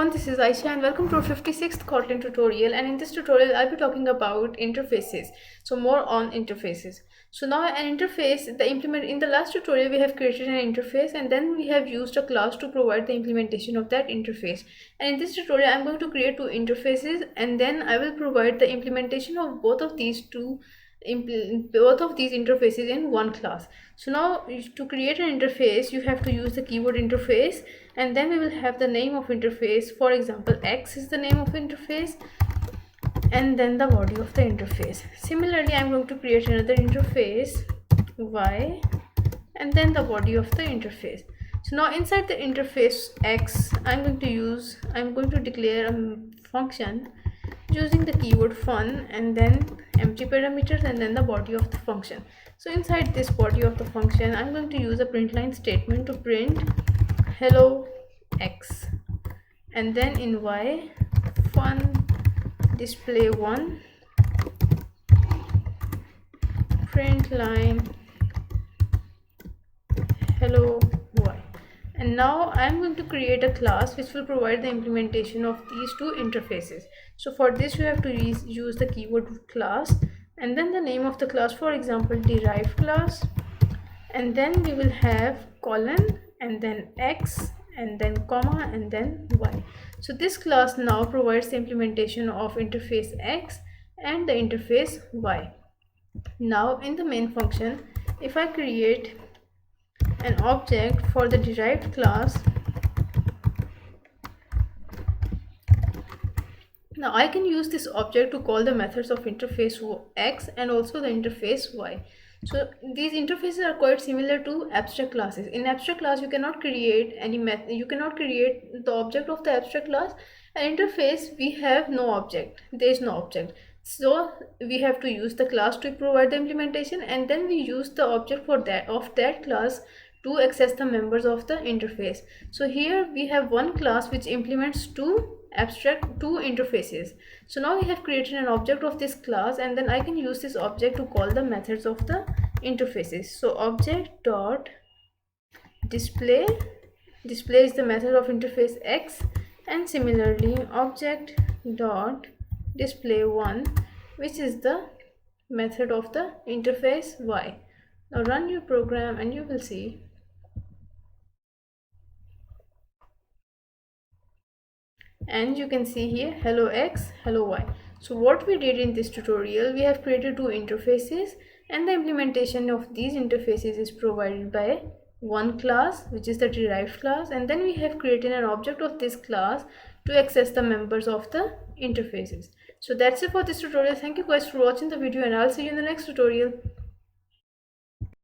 everyone, this is Aisha and welcome to our 56th Kotlin tutorial, and in this tutorial I'll be talking about interfaces. So more on interfaces. So now an interface, in the last tutorial we have created an interface and then we have used a class to provide the implementation of that interface. And in this tutorial I'm going to create two interfaces and then I will provide the implementation of both of these interfaces in one class. So now to create an interface you have to use the keyword interface, and then we will have the name of interface. For example, X is the name of interface and then the body of the interface. Similarly, I'm going to create another interface Y and then the body of the interface. So now inside the interface X, I'm going to declare a function using the keyword fun and then empty parameters and then the body of the function. So inside this body of the function I'm going to use a print line statement to print hello X, and then in Y fun display 1 print line hello Y. And now I'm going to create a class which will provide the implementation of these two interfaces. So for this you have to use the keyword class and then the name of the class, for example derived class, and then we will have colon and then X and then comma and then Y. So this class now provides the implementation of interface X and the interface Y. Now in the main function, if I create an object for the derived class, now I can use this object to call the methods of interface X and also the interface Y. So these interfaces are quite similar to abstract classes. In abstract class you cannot create any method, you cannot create the object of the abstract class. An interface, we have no object, there is no object, so we have to use the class to provide the implementation, and then we use the object for that class to access the members of the interface. So here we have one class which implements two interfaces. So now we have created an object of this class and then I can use this object to call the methods of the interfaces. So object dot display is the method of interface X, and similarly object dot display 1, which is the method of the interface Y. Now run your program and you will see and you can see here hello X, hello Y. So what we did in this tutorial, we have created two interfaces and the implementation of these interfaces is provided by one class, which is the derived class, and then we have created an object of this class to access the members of the interfaces. So that's it for this tutorial. Thank you guys for watching the video and I'll see you in the next tutorial.